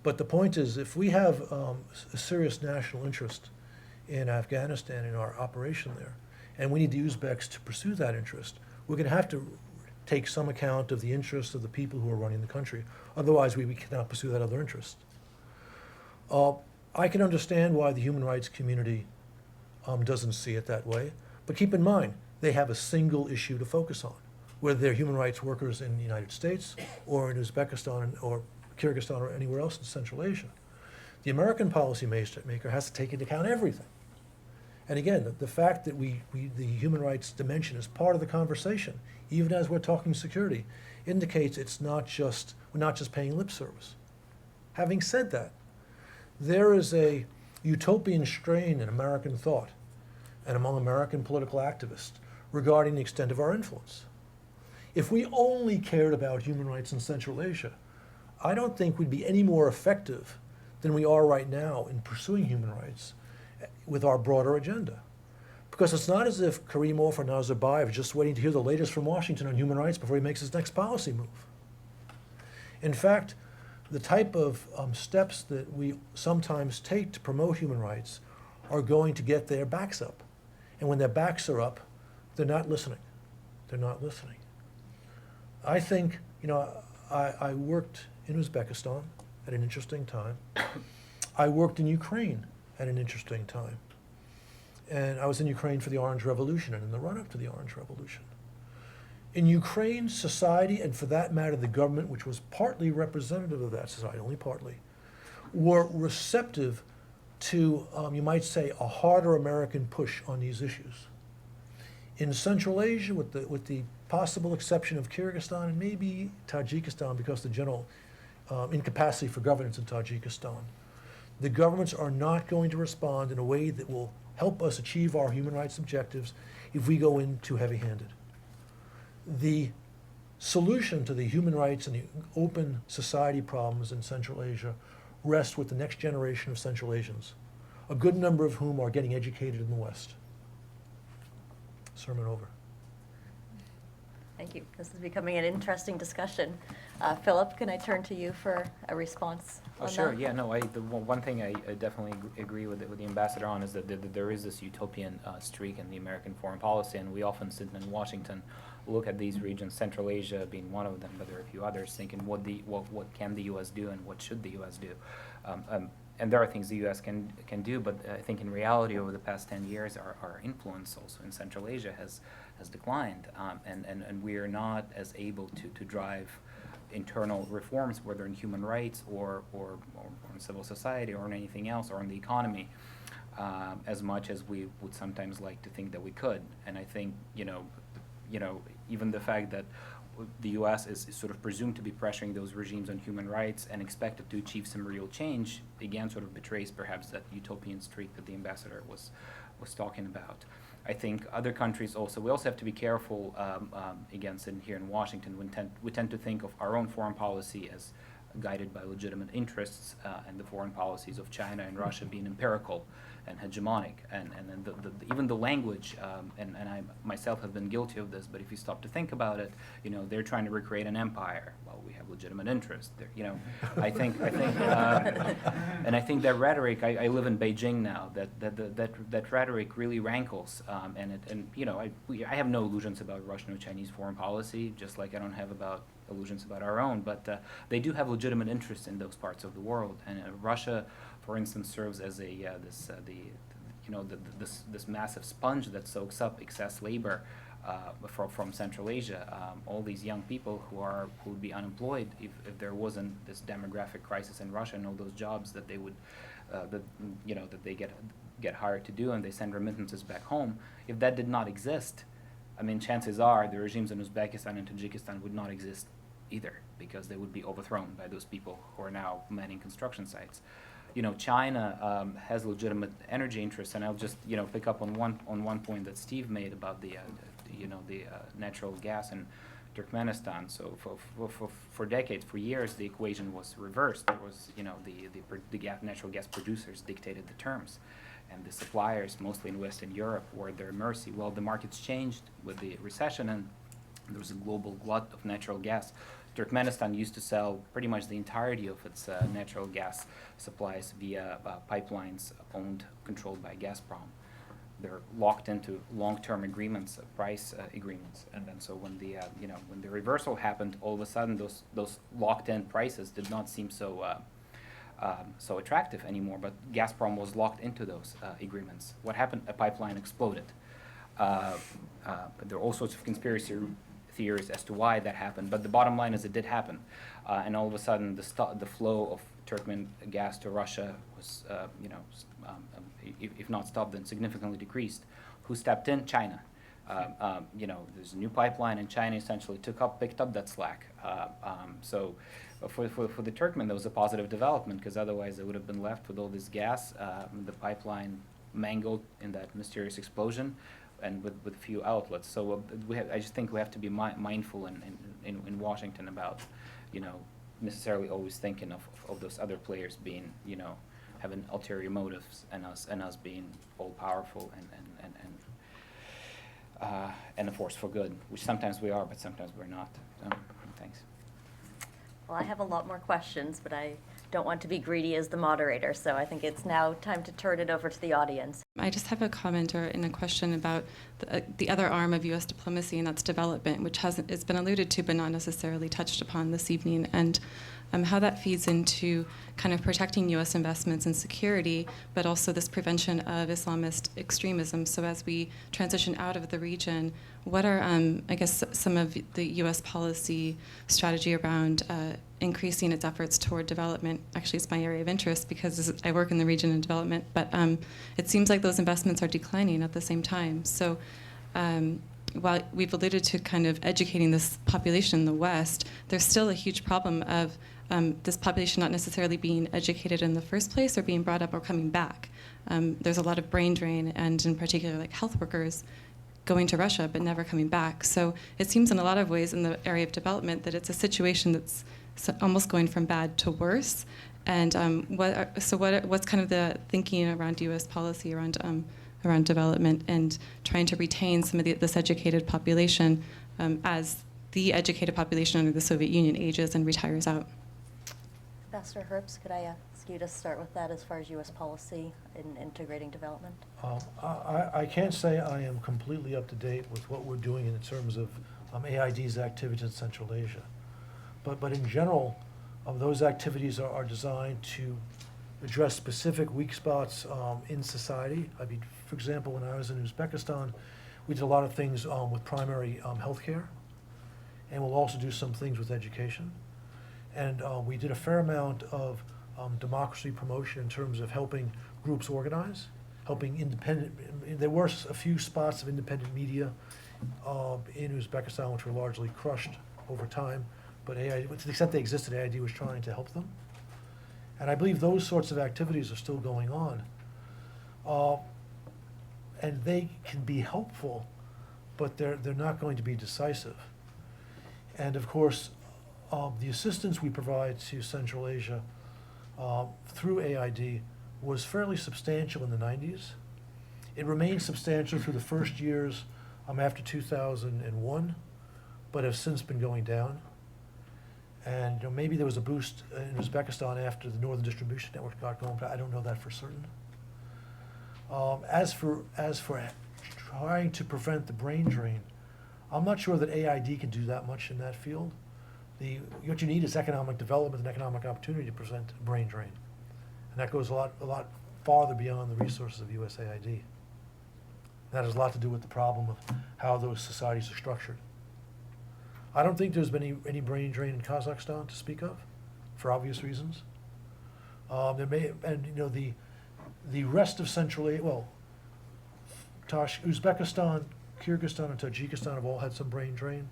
But the point is, if we have a serious national interest in Afghanistan, in our operation there, and we need the Uzbeks to pursue that interest, we're going to have to take some account of the interests of the people who are running the country. Otherwise, we cannot pursue that other interest. I can understand why the human rights community doesn't see it that way. But keep in mind, they have a single issue to focus on, whether they're human rights workers in the United States or in Uzbekistan or Kyrgyzstan or anywhere else in Central Asia. The American policymaker has to take into account everything. And again, the fact that the human rights dimension is part of the conversation, even as we're talking security, indicates we're not just paying lip service. Having said that, there is a utopian strain in American thought and among American political activists regarding the extent of our influence. If we only cared about human rights in Central Asia, I don't think we'd be any more effective than we are right now in pursuing human rights with our broader agenda. Because it's not as if Karimov or Nazarbayev is just waiting to hear the latest from Washington on human rights before he makes his next policy move. In fact, the type of steps that we sometimes take to promote human rights are going to get their backs up. And when their backs are up, they're not listening. They're not listening. I think, I worked in Uzbekistan at an interesting time. I worked in Ukraine at an interesting time. And I was in Ukraine for the Orange Revolution and in the run-up to the Orange Revolution. In Ukraine, society, and for that matter, the government, which was partly representative of that society, only partly, were receptive to, you might say, a harder American push on these issues. In Central Asia, with the possible exception of Kyrgyzstan and maybe Tajikistan because of the general incapacity for governance in Tajikistan, the governments are not going to respond in a way that will help us achieve our human rights objectives if we go in too heavy-handed. The solution to the human rights and the open society problems in Central Asia rests with the next generation of Central Asians, a good number of whom are getting educated in the West. Sermon over. Thank you. This is becoming an interesting discussion. Philip, can I turn to you for a response on Sure. that? Yeah. No. The one thing I definitely agree with the ambassador on is that there is this utopian streak in the American foreign policy, and we often sit in Washington, look at these regions, Central Asia being one of them, but there are a few others, thinking what can the U.S. do and what should the U.S. do. And there are things the U.S. can do, but I think in reality over the past 10 years, our influence also in Central Asia has declined, and we are not as able to drive internal reforms, whether in human rights or in civil society or in anything else or in the economy, as much as we would sometimes like to think that we could. And I think even the fact that the U.S. is sort of presumed to be pressuring those regimes on human rights and expected to achieve some real change, again, sort of betrays perhaps that utopian streak that the ambassador was talking about. I think other countries we also have to be careful, again, sitting here in Washington, we tend to think of our own foreign policy as guided by legitimate interests, and the foreign policies of China and Russia being empirical and hegemonic, and then even the language, and I myself have been guilty of this, but if you stop to think about it, they're trying to recreate an empire. Well, we have legitimate interests. I think, and I think that rhetoric. I live in Beijing now. That rhetoric really rankles, and I have no illusions about Russian or Chinese foreign policy, just like I don't have about illusions about our own, but they do have legitimate interest in those parts of the world. And Russia, for instance, serves as a this massive sponge that soaks up excess labor from Central Asia. All these young people who would be unemployed if there wasn't this demographic crisis in Russia, and all those jobs that they would that they get hired to do, and they send remittances back home. If that did not exist, I mean, chances are the regimes in Uzbekistan and Tajikistan would not exist either, because they would be overthrown by those people who are now manning construction sites. China has legitimate energy interests, and I'll just pick up on one point that Steve made about the natural gas in Turkmenistan. So for decades, for years, the equation was reversed. There was the natural gas producers dictated the terms, and the suppliers, mostly in Western Europe, were at their mercy. Well, the markets changed with the recession, and there was a global glut of natural gas. Turkmenistan used to sell pretty much the entirety of its natural gas supplies via pipelines controlled by Gazprom. They're locked into long-term agreements, price agreements, and then so when the reversal happened, all of a sudden those locked-in prices did not seem so attractive anymore. But Gazprom was locked into those agreements. What happened? A pipeline exploded. But there are all sorts of conspiracy theories as to why that happened, but the bottom line is it did happen, and all of a sudden the flow of Turkmen gas to Russia was, if not stopped, then significantly decreased. Who stepped in? China. There's a new pipeline, and China essentially picked up that slack. So for the Turkmen, there was a positive development, because otherwise they would have been left with all this gas, the pipeline mangled in that mysterious explosion, and with few outlets. So I just think we have to be mindful in Washington about, necessarily always thinking of those other players being, having ulterior motives, and us being all powerful and a force for good, which sometimes we are, but sometimes we're not. Thanks. Well, I have a lot more questions, but I don't want to be greedy as the moderator, so I think it's now time to turn it over to the audience. I just have a comment and a question about the other arm of U.S. diplomacy, and that's development, which it's been alluded to but not necessarily touched upon this evening, and how that feeds into kind of protecting U.S. investments in security, but also this prevention of Islamist extremism. So as we transition out of the region, what are, I guess, some of the U.S. policy strategy around increasing its efforts toward development? Actually, it's my area of interest because I work in the region in development, but it seems like those investments are declining at the same time. So while we've alluded to kind of educating this population in the West, there's still a huge problem of this population not necessarily being educated in the first place or being brought up or coming back. There's a lot of brain drain, and in particular like health workers going to Russia but never coming back. So it seems in a lot of ways in the area of development that it's a situation that's almost going from bad to worse. And what's kind of the thinking around U.S. policy around development and trying to retain some of this educated population as the educated population under the Soviet Union ages and retires out? Ambassador Herbst, could I ask you to start with that as far as U.S. policy in integrating development? I can't say I am completely up to date with what we're doing in terms of AID's activities in Central Asia. But in general, those activities are designed to address specific weak spots in society. I mean, for example, when I was in Uzbekistan, we did a lot of things with primary health care, and we'll also do some things with education. And we did a fair amount of democracy promotion in terms of helping groups organize, helping independent. There were a few spots of independent media in Uzbekistan which were largely crushed over time, but AID, to the extent they existed, AID was trying to help them. And I believe those sorts of activities are still going on. And they can be helpful, but they're not going to be decisive. And of course, the assistance we provide to Central Asia through AID was fairly substantial in the 90s. It remained substantial through the first years after 2001, but have since been going down. And maybe there was a boost in Uzbekistan after the Northern Distribution Network got going, but I don't know that for certain. As for trying to prevent the brain drain, I'm not sure that AID can do that much in that field. what you need is economic development and economic opportunity to prevent brain drain. And that goes a lot farther beyond the resources of USAID. That has a lot to do with the problem of how those societies are structured. I don't think there's been any brain drain in Kazakhstan to speak of, for obvious reasons. There may, and you know, the rest of Central Asia, well, Uzbekistan, Kyrgyzstan, and Tajikistan have all had some brain drain.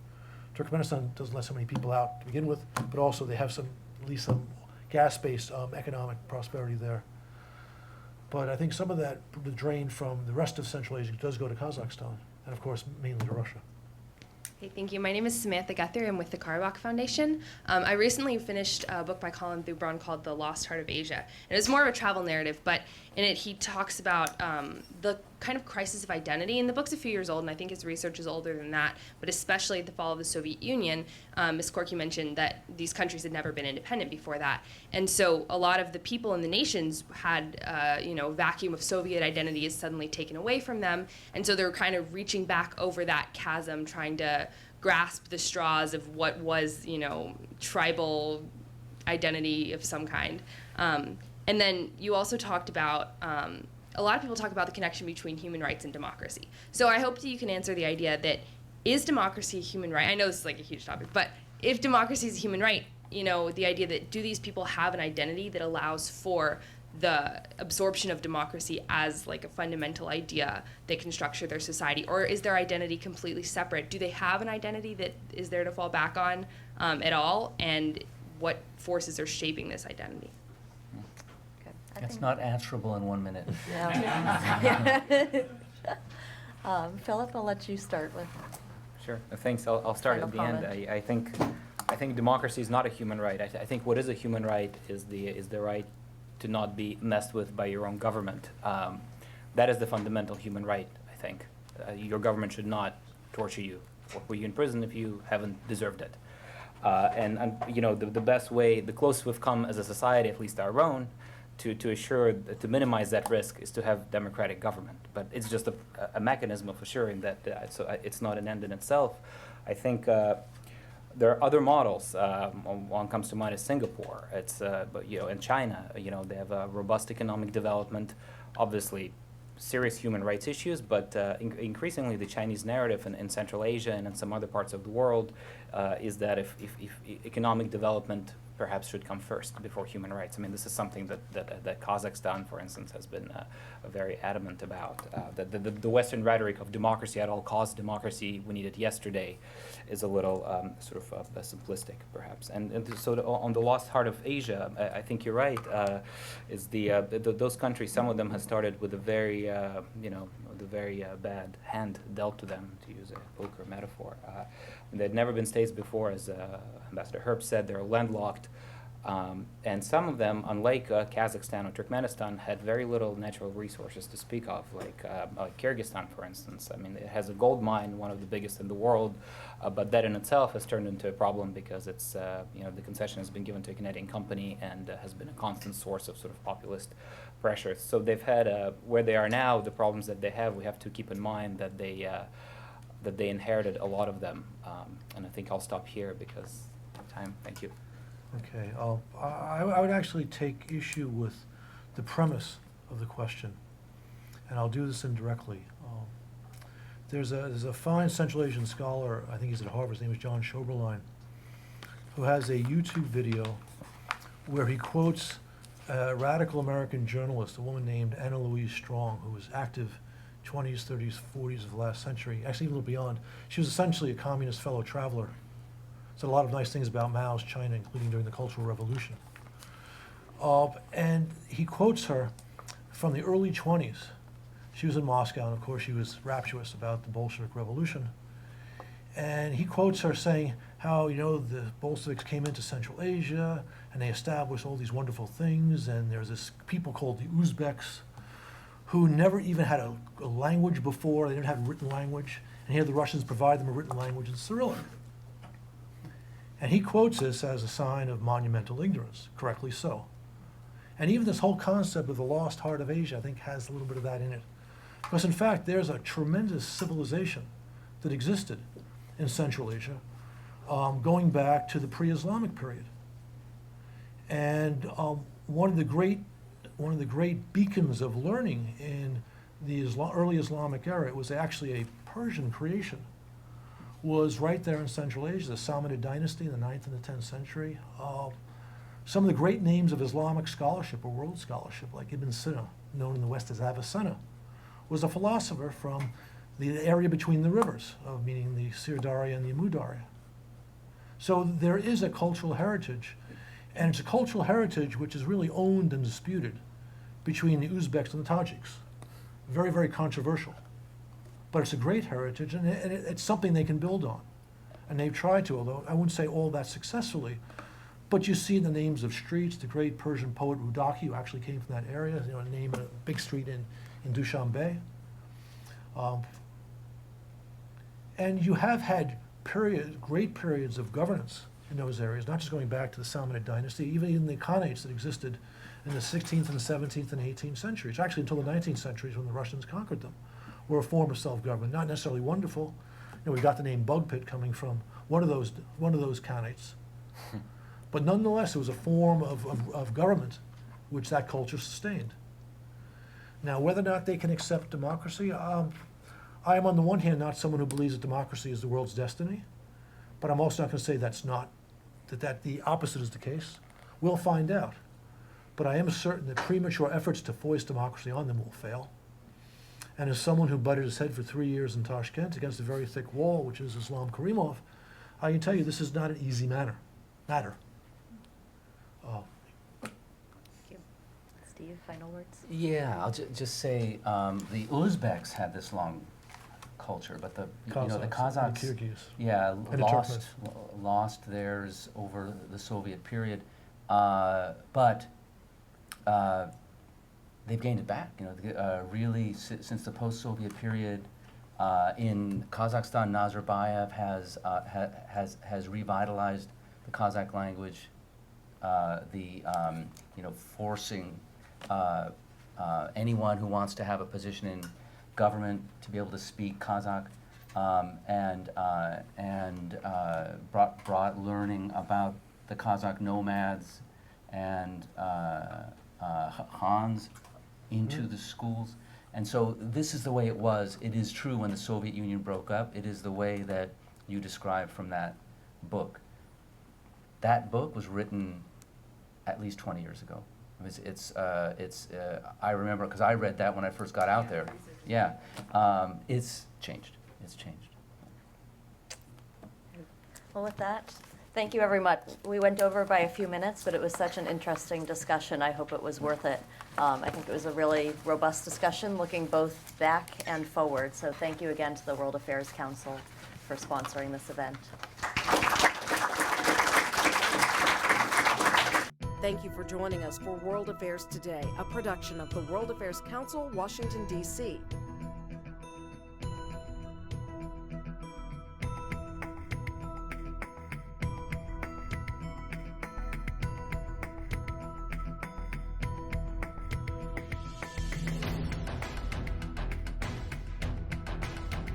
Turkmenistan doesn't let so many people out to begin with, but also they have at least some gas-based economic prosperity there. But I think some of that, the drain from the rest of Central Asia does go to Kazakhstan, and of course, mainly to Russia. Hey, thank you. My name is Samantha Guthrie. I'm with the Karabakh Foundation. I recently finished a book by Colin Thubron called The Lost Heart of Asia. And it's more of a travel narrative, but in it he talks about the kind of crisis of identity. And the book's a few years old, and I think his research is older than that, but especially the fall of the Soviet Union. Ms. Corke mentioned that these countries had never been independent before that. And so a lot of the people in the nations had, vacuum of Soviet identity is suddenly taken away from them. And so they're kind of reaching back over that chasm, trying to grasp the straws of what was, tribal identity of some kind. And then you also talked about, a lot of people talk about the connection between human rights and democracy. So I hope that you can answer the idea that, is democracy a human right? I know this is like a huge topic, but if democracy is a human right, the idea that, do these people have an identity that allows for the absorption of democracy as like a fundamental idea that can structure their society, or is their identity completely separate? Do they have an identity that is there to fall back on at all, and what forces are shaping this identity? It's not answerable in 1 minute. Philip, I'll let you start with. Sure. Thanks. I'll start at the Final end. I think democracy is not a human right. I think what is a human right is the right to not be messed with by your own government. That is the fundamental human right, I think. Your government should not torture you or put you in prison if you haven't deserved it. The best way, the closest we've come as a society, at least our own, to minimize that risk is to have democratic government. But it's just a mechanism of assuring that it's not an end in itself. I think there are other models. One comes to mind is Singapore. And China. They have a robust economic development, obviously serious human rights issues, but increasingly the Chinese narrative in Central Asia and in some other parts of the world is that if economic development perhaps should come first before human rights. I mean, this is something that Kazakhstan, for instance, has been very adamant about. The Western rhetoric of democracy at all costs, democracy, we need it yesterday, is a little simplistic, perhaps. And so on the lost heart of Asia, I think you're right. Is those countries? Some of them have started with a very bad hand dealt to them, to use a poker metaphor. They'd never been states before, as Ambassador Herbst said. They're landlocked. And some of them, unlike Kazakhstan or Turkmenistan, had very little natural resources to speak of, like Kyrgyzstan, for instance. I mean, it has a gold mine, one of the biggest in the world, but that in itself has turned into a problem because it's, the concession has been given to a Canadian company and has been a constant source of sort of populist pressure. So they've had, where they are now, the problems that they have, we have to keep in mind that they inherited a lot of them. And I think I'll stop here because of time. Thank you. Okay, I would actually take issue with the premise of the question, and I'll do this indirectly. There's a fine Central Asian scholar, I think he's at Harvard, his name is John Schoberlein, who has a YouTube video where he quotes a radical American journalist, a woman named Anna Louise Strong, who was active 20s, 30s, 40s of the last century, actually even a little beyond. She was essentially a communist fellow traveler. Said a lot of nice things about Mao's China, including during the Cultural Revolution. And he quotes her from the early 20s. She was in Moscow, and of course she was rapturous about the Bolshevik Revolution. And he quotes her saying how, the Bolsheviks came into Central Asia, and they established all these wonderful things, and there's this people called the Uzbeks, who never even had a language before. They didn't have a written language. And here the Russians provide them a written language in Cyrillic. And he quotes this as a sign of monumental ignorance, correctly so. And even this whole concept of the lost heart of Asia, I think, has a little bit of that in it. Because in fact, there's a tremendous civilization that existed in Central Asia. going back to the pre-Islamic period. And one of the great beacons of learning in the early Islamic era, it was actually a Persian creation, was right there in Central Asia, the Samanid dynasty in the 9th and the 10th century. Some of the great names of Islamic scholarship or world scholarship, like Ibn Sina, known in the West as Avicenna, was a philosopher from the area between the rivers, meaning the Sirdarya and the Amu Darya. So there is a cultural heritage, and it's a cultural heritage which is really owned and disputed between the Uzbeks and the Tajiks. Very, very controversial. But it's a great heritage, and it's something they can build on. And they've tried to, although I wouldn't say all that successfully. But you see the names of streets, the great Persian poet Rudaki, who actually came from that area, name a big street in Dushanbe. And you have had great periods of governance in those areas, not just going back to the Samanid dynasty, even in the Khanates that existed in the 16th and the 17th and 18th centuries, actually until the 19th centuries when the Russians conquered them, were a form of self-government, not necessarily wonderful. We got the name Bugpit coming from one of those Khanates. But nonetheless, it was a form of government which that culture sustained. Now, whether or not they can accept democracy, I am on the one hand not someone who believes that democracy is the world's destiny, but I'm also not going to say that the opposite is the case. We'll find out. But I am certain that premature efforts to foist democracy on them will fail. And as someone who butted his head for 3 years in Tashkent against a very thick wall, which is Islam Karimov, I can tell you this is not an easy matter. Thank you. Steve, final words? Yeah, I'll just say the Uzbeks had this long culture, but the Kazakhs, and Kyrgyz, yeah, and lost theirs over the Soviet period, but they've gained it back. Really since the post-Soviet period, in Kazakhstan, Nazarbayev has revitalized the Kazakh language, forcing anyone who wants to have a position in government to be able to speak Kazakh, and brought learning about the Kazakh nomads and Hans into the schools. And so this is the way it was. It is true when the Soviet Union broke up. It is the way that you described from that book. That book was written at least 20 years ago. I remember, because I read that when I first got out there. Yeah, it's changed. It's changed. Well, with that, thank you very much. We went over by a few minutes, but it was such an interesting discussion. I hope it was worth it. I think it was a really robust discussion looking both back and forward. So thank you again to the World Affairs Council for sponsoring this event. Thank you for joining us for World Affairs Today, a production of the World Affairs Council, Washington, D.C.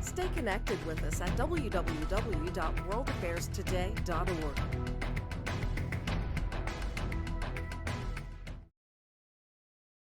Stay connected with us at www.worldaffairstoday.org.